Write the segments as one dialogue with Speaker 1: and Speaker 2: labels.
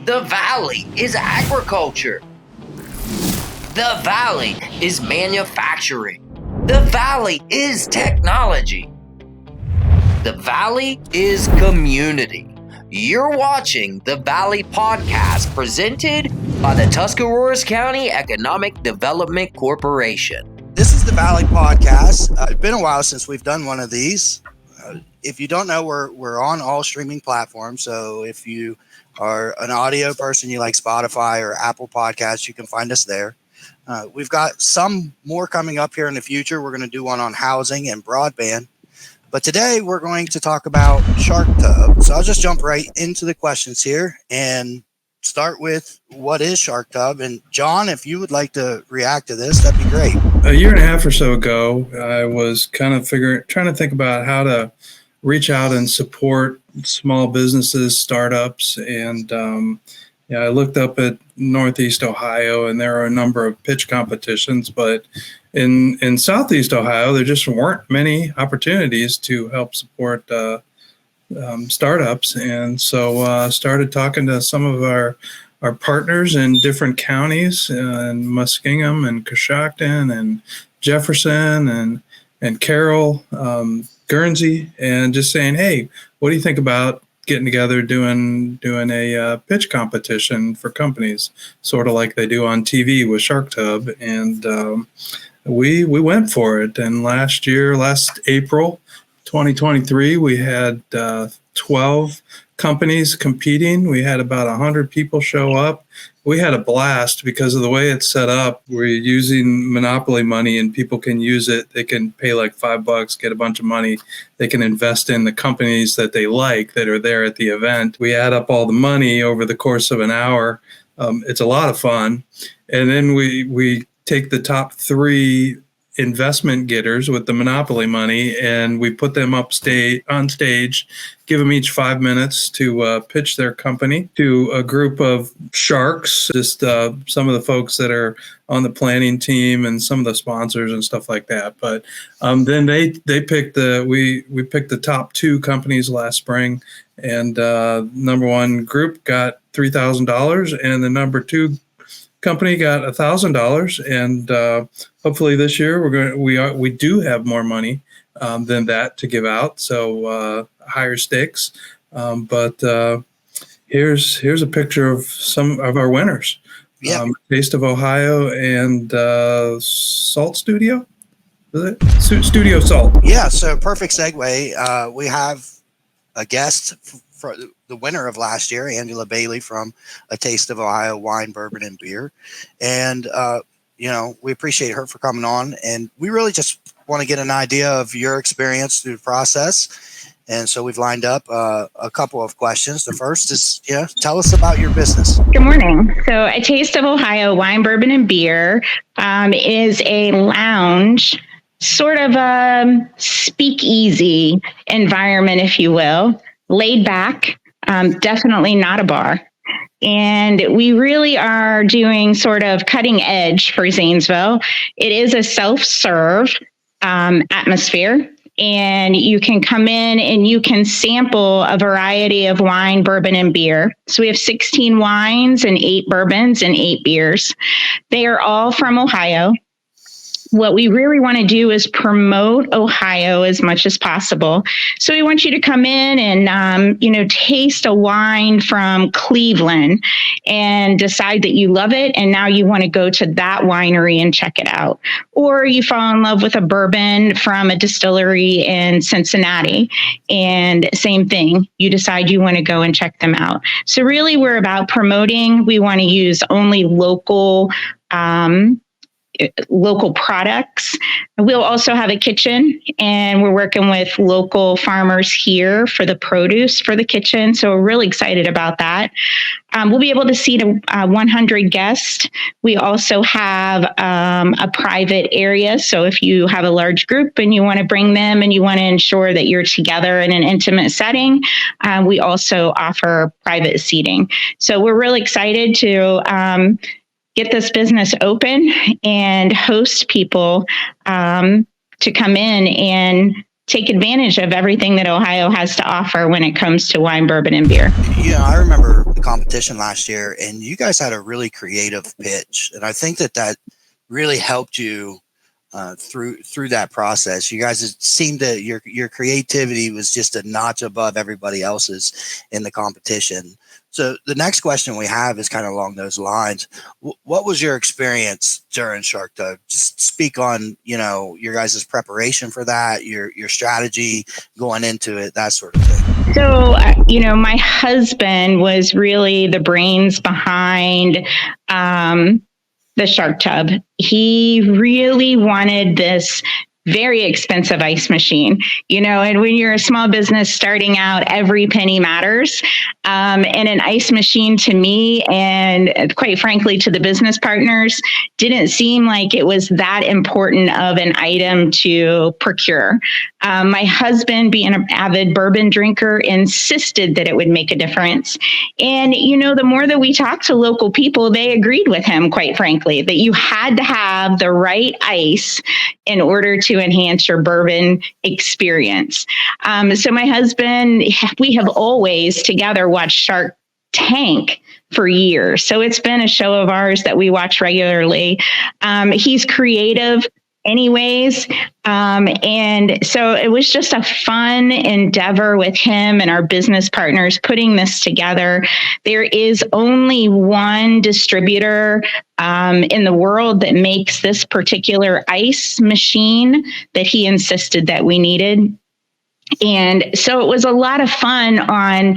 Speaker 1: The Valley is agriculture. The Valley is manufacturing. The Valley is technology. The Valley is community. You're watching the Valley Podcast presented by the Tuscarawas County Economic Development Corporation.
Speaker 2: This is the Valley Podcast. It's been a while since we've done one of these. If you don't know, we're on all streaming platforms. So if you are an audio person, you like Spotify or Apple Podcasts, you can find us there. We've got some more coming up here in the future. We're going to do one on housing and broadband. But today we're going to talk about Shark Tub. So I'll just jump right into the questions here and start with what is Shark Tub. And John, if you would like to react to this, that'd be great.
Speaker 3: A year and a half or so ago, I was kind of trying to think about how to reach out and support small businesses, startups, and I looked up at Northeast Ohio, and there are a number of pitch competitions, but in Southeast Ohio, there just weren't many opportunities to help support startups, and so started talking to some of our partners in different counties, in Muskingum and Coshocton and Jefferson and Carroll, Guernsey, and just saying, hey, what do you think about getting together, doing a pitch competition for companies, sort of like they do on TV with Shark Tub, and we went for it. And last April, 2023, we had 12 companies competing. We had about 100 people show up. We had a blast because of the way it's set up. We're using monopoly money and people can use it. They can pay like $5, get a bunch of money. They can invest in the companies that they like that are there at the event. We add up all the money over the course of an hour. It's a lot of fun. And then we take the top 3 investment getters with the monopoly money, and we put them on stage, give them each 5 minutes to pitch their company to a group of sharks, just some of the folks that are on the planning team and some of the sponsors and stuff like that. But then they picked we picked the top 2 companies last spring, and number 1 group got $3,000, and the number 2 company got $1,000, and hopefully this year we do have more money than that to give out, so higher stakes. But here's a picture of some of our winners. Yeah. Taste of Ohio and Salt Studio. Is it Studio Salt?
Speaker 2: Yeah. So perfect segue. We have a guest for the winner of last year, Angela Bailey from A Taste of Ohio Wine, Bourbon, and Beer. And, we appreciate her for coming on. And we really just want to get an idea of your experience through the process. And so we've lined up a couple of questions. The first is, tell us about your business.
Speaker 4: Good morning. So A Taste of Ohio Wine, Bourbon, and Beer is a lounge, sort of a speakeasy environment, if you will. Laid back, definitely not a bar. And we really are doing sort of cutting edge for Zanesville. It is a self-serve atmosphere, and you can come in and you can sample a variety of wine, bourbon, and beer. So we have 16 wines and 8 bourbons and 8 beers. They are all from Ohio. What we really want to do is promote Ohio as much as possible. So we want you to come in and, taste a wine from Cleveland and decide that you love it. And now you want to go to that winery and check it out. Or you fall in love with a bourbon from a distillery in Cincinnati, and same thing, you decide you want to go and check them out. So really we're about promoting. We want to use only local products. We'll also have a kitchen, and we're working with local farmers here for the produce for the kitchen. So we're really excited about that. We'll be able to seat 100 guests. We also have a private area. So if you have a large group and you want to bring them and you want to ensure that you're together in an intimate setting, we also offer private seating. So we're really excited to get this business open and host people to come in and take advantage of everything that Ohio has to offer when it comes to wine, bourbon, and beer.
Speaker 2: Yeah, I remember competition last year, and you guys had a really creative pitch, and I think that really helped you through that process. You guys seemed to your creativity was just a notch above everybody else's in the competition. So the next question we have is kind of along those lines. What was your experience during Shark Tub? Just speak on, your guys' preparation for that, your strategy going into it, that sort of thing.
Speaker 4: So, my husband was really the brains behind the Shark Tub. He really wanted this very expensive ice machine, and when you're a small business starting out, every penny matters. And an ice machine to me, and quite frankly to the business partners, didn't seem like it was that important of an item to procure. My husband, being an avid bourbon drinker, insisted that it would make a difference. And, the more that we talked to local people, they agreed with him, quite frankly, that you had to have the right ice in order to enhance your bourbon experience. So my husband, we have always together watched Shark Tank for years. So it's been a show of ours that we watch regularly. He's creative anyways. And so it was just a fun endeavor with him and our business partners putting this together. There is only one distributor in the world that makes this particular ice machine that he insisted that we needed. And so it was a lot of fun on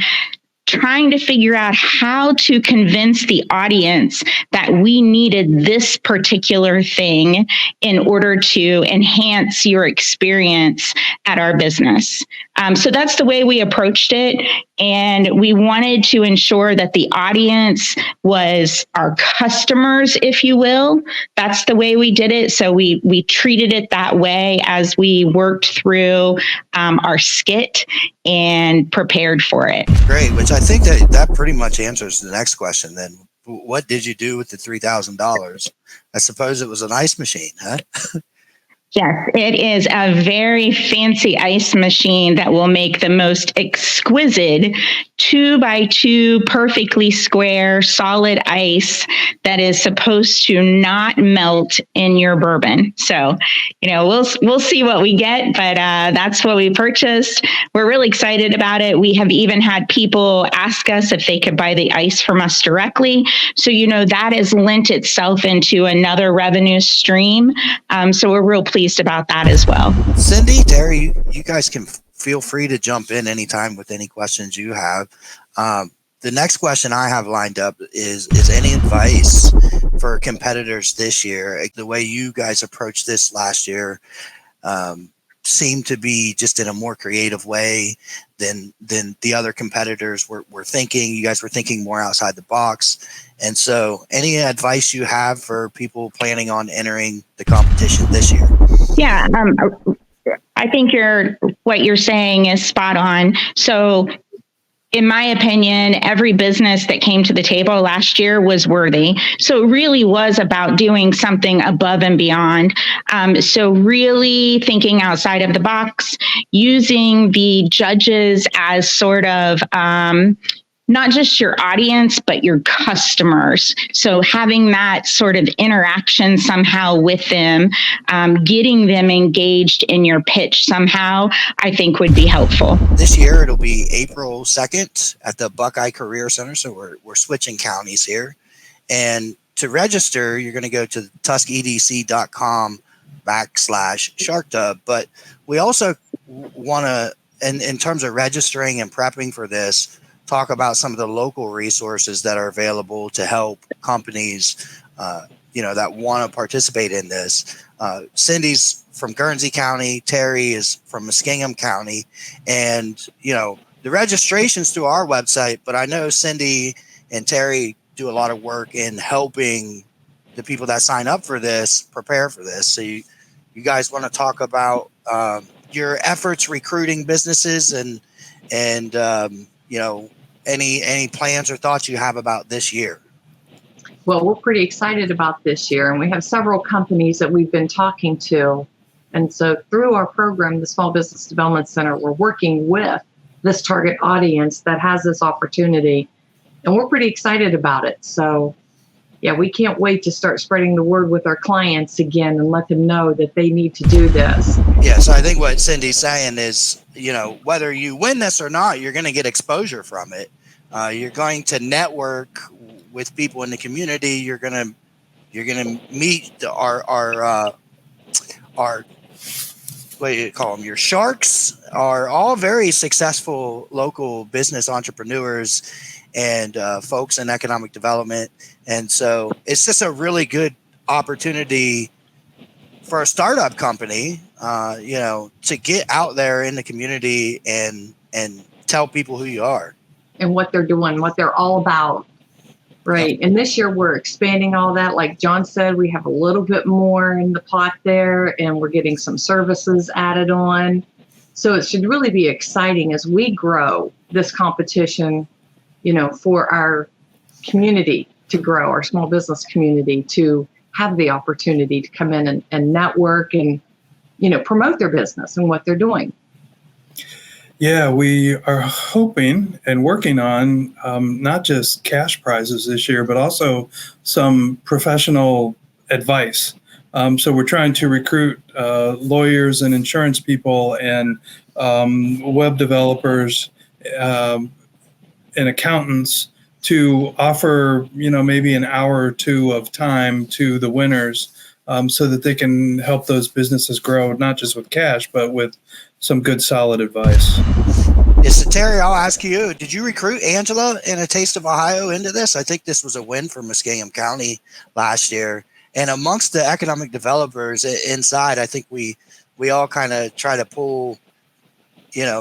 Speaker 4: trying to figure out how to convince the audience that we needed this particular thing in order to enhance your experience at our business. So that's the way we approached it. And we wanted to ensure that the audience was our customers, if you will. That's the way we did it. So we treated it that way as we worked through our skit and prepared for it.
Speaker 2: Great, which I think that pretty much answers the next question then. What did you do with the $3,000? I suppose it was an ice machine, huh?
Speaker 4: Yes, it is a very fancy ice machine that will make the most exquisite 2x2 perfectly square solid ice that is supposed to not melt in your bourbon. So, we'll see what we get, but that's what we purchased. We're really excited about it. We have even had people ask us if they could buy the ice from us directly. So, that has lent itself into another revenue stream. So we're real pleased about that as well.
Speaker 2: Cindy, Terry, you guys can feel free to jump in anytime with any questions you have. The next question I have lined up is any advice for competitors this year? The way you guys approached this last year seemed to be just in a more creative way than the other competitors were thinking. You guys were thinking more outside the box. And so any advice you have for people planning on entering the competition this year?
Speaker 4: Yeah, I think what you're saying is spot on. So in my opinion, every business that came to the table last year was worthy. So it really was about doing something above and beyond. So really thinking outside of the box, using the judges as sort of not just your audience, but your customers. So having that sort of interaction somehow with them, getting them engaged in your pitch somehow, I think would be helpful.
Speaker 2: This year, it'll be April 2nd at the Buckeye Career Center. So we're switching counties here. And to register, you're going to go to tuskedc.com/Shark Tub. But we also want to, in terms of registering and prepping for this, talk about some of the local resources that are available to help companies, that want to participate in this. Cindy's from Guernsey County, Terry is from Muskingum County, and the registration's through our website. But I know Cindy and Terry do a lot of work in helping the people that sign up for this prepare for this. So you guys want to talk about your efforts recruiting businesses and any plans or thoughts you have about this year?
Speaker 5: Well, we're pretty excited about this year, and we have several companies that we've been talking to. And so through our program, the Small Business Development Center, we're working with this target audience that has this opportunity. and we're pretty excited about it. So yeah, we can't wait to start spreading the word with our clients again and let them know that they need to do this.
Speaker 2: Yeah, so I think what Cindy's saying is, whether you win this or not, you're going to get exposure from it. You're going to network with people in the community. You're going to meet our what do you call them? Your sharks are all very successful local business entrepreneurs and folks in economic development. And so it's just a really good opportunity for a startup company, to get out there in the community and tell people who you are
Speaker 5: and what they're doing, what they're all about. Right. And this year we're expanding all that. Like John said, we have a little bit more in the pot there, and we're getting some services added on. So it should really be exciting as we grow this competition, for our community to grow, our small business community to have the opportunity to come in and network and, promote their business and what they're doing.
Speaker 3: Yeah, we are hoping and working on not just cash prizes this year, but also some professional advice. So we're trying to recruit lawyers and insurance people and web developers and accountants to offer, maybe an hour or two of time to the winners so that they can help those businesses grow, not just with cash, but with some good, solid advice.
Speaker 2: Yes, so Teri, I'll ask you, did you recruit Angela in A Taste of Ohio into this? I think this was a win for Muskingum County last year. And amongst the economic developers inside, I think we all kind of try to pull,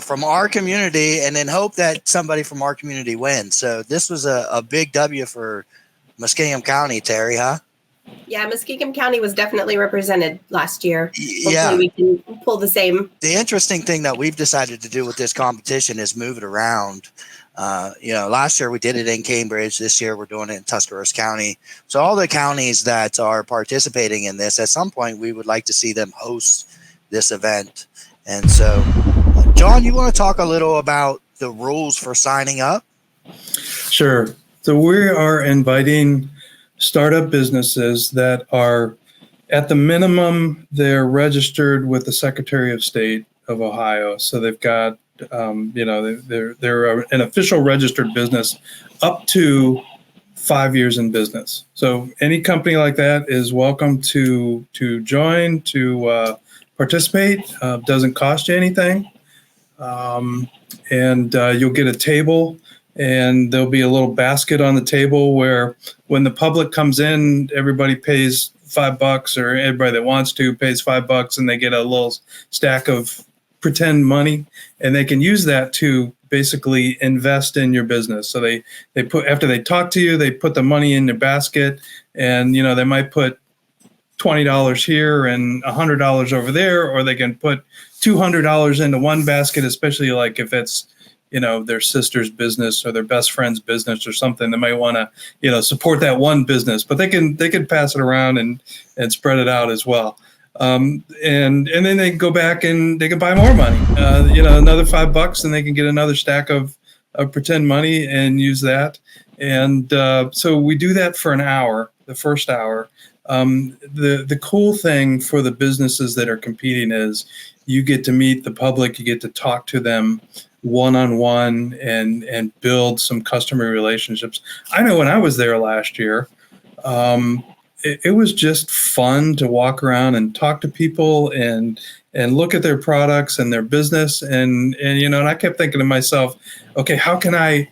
Speaker 2: from our community and then hope that somebody from our community wins. So this was a big W for Muskingum County, Teri, huh?
Speaker 6: Yeah, Muskingum County was definitely represented last year.
Speaker 2: Yeah.
Speaker 6: Hopefully we can pull the same.
Speaker 2: The interesting thing that we've decided to do with this competition is move it around. Last year we did it in Cambridge. This year we're doing it in Tuscarawas County. So all the counties that are participating in this, at some point we would like to see them host this event. And so, John, you want to talk a little about the rules for signing up?
Speaker 3: Sure. So we are inviting startup businesses that are, at the minimum, they're registered with the Secretary of State of Ohio. So they've got, they're an official registered business up to 5 years in business. So any company like that is welcome to join, to participate. Doesn't cost you anything. And you'll get a table. And there'll be a little basket on the table where when the public comes in, everybody pays $5, or everybody that wants to pays $5, and they get a little stack of pretend money, and they can use that to basically invest in your business. So they put, after they talk to you, they put the money in their basket, and they might put $20 here and $100 over there, or they can put $200 into one basket, especially like if it's their sister's business or their best friend's business or something. They might want to, support that one business, but they can pass it around and spread it out as well. And then they can go back and they can buy more money, another $5, and they can get another stack of pretend money and use that. And so we do that for an hour, the first hour. The cool thing for the businesses that are competing is you get to meet the public, you get to talk to them one-on-one and build some customer relationships. I know when I was there last year, it was just fun to walk around and talk to people and look at their products and their business. And I kept thinking to myself, okay, how can I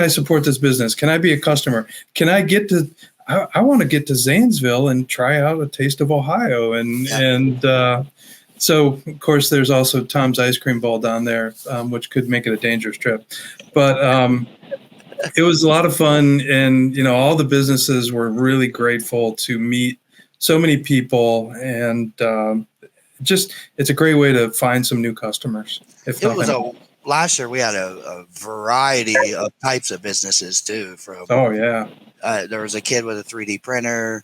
Speaker 3: support this business? Can I be a customer? Can I get to, I want to get to Zanesville and try out A Taste of Ohio. So, of course, there's also Tom's Ice Cream Bowl down there, which could make it a dangerous trip. But it was a lot of fun. And, all the businesses were really grateful to meet so many people. And it's a great way to find some new customers.
Speaker 2: Last year we had a variety of types of businesses, too. There was a kid with a 3D printer.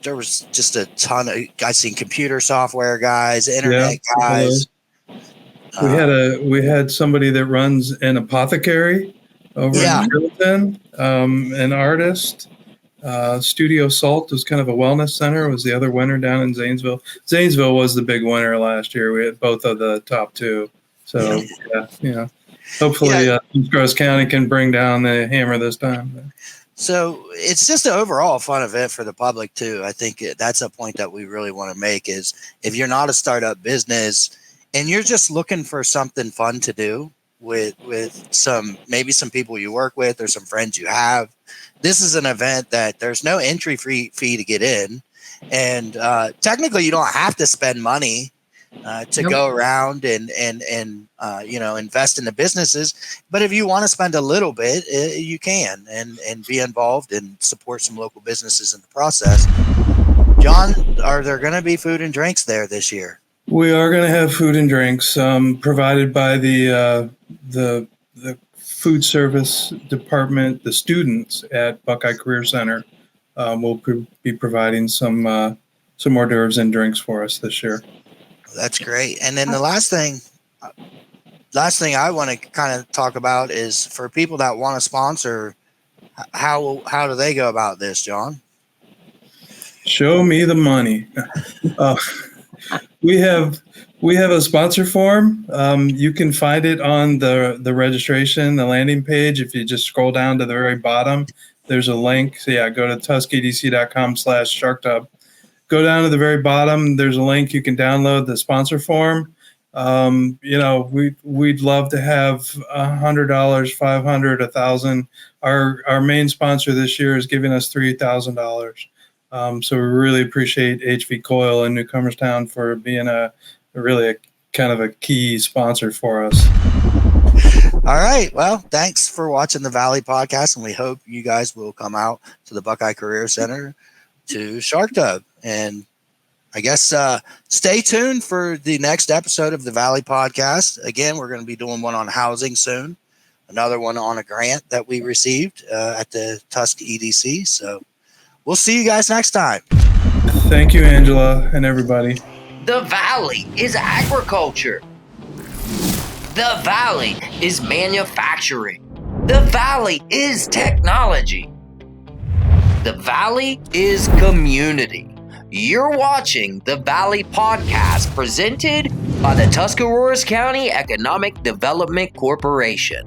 Speaker 2: There was just a ton of, I've seen computer software guys, internet guys.
Speaker 3: We had somebody that runs an apothecary over
Speaker 2: Yeah.
Speaker 3: in Chilton, an artist. Studio Salt was kind of a wellness center. Was the other winner down in Zanesville. Zanesville was the big winner last year. We had both of the top two. So yeah. Hopefully, Gross County can bring down the hammer this time.
Speaker 2: So it's just an overall fun event for the public too. I think that's a point that we really want to make is if you're not a startup business and you're just looking for something fun to do with some people you work with or some friends you have, this is an event that there's no entry fee to get in, and technically you don't have to spend money to go around and invest in the businesses. But if you want to spend a little bit, you can and be involved and support some local businesses in the process. John, are there going to be food and drinks there this year?
Speaker 3: We are going to have food and drinks provided by the food service department. The students at Buckeye Career Center will be providing some hors d'oeuvres and drinks for us this year.
Speaker 2: That's great. And then the last thing I want to kind of talk about is for people that want to sponsor, how do they go about this, John?
Speaker 3: Show me the money. We have a sponsor form. You can find it on the registration, the landing page. If you just scroll down to the very bottom, there's a link. So go to tuskedc.com/SharkTub. Go down to the very bottom. There's a link. You can download the sponsor form. We'd love to have $100, $500, $1,000. Our main sponsor this year is giving us $3,000. So we really appreciate HV Coil in Newcomerstown for being a kind of a key sponsor for us.
Speaker 2: All right. Well, thanks for watching the Valley Podcast, and we hope you guys will come out to the Buckeye Career Center to Shark Tub. And I guess stay tuned for the next episode of the Valley Podcast. Again, we're going to be doing one on housing soon, another one on a grant that we received at the Tusk EDC. So we'll see you guys next time.
Speaker 3: Thank you, Angela, and everybody.
Speaker 1: The Valley is agriculture. The Valley is manufacturing. The Valley is technology. The Valley is community. You're watching the Valley Podcast presented by the Tuscarawas County Economic Development Corporation.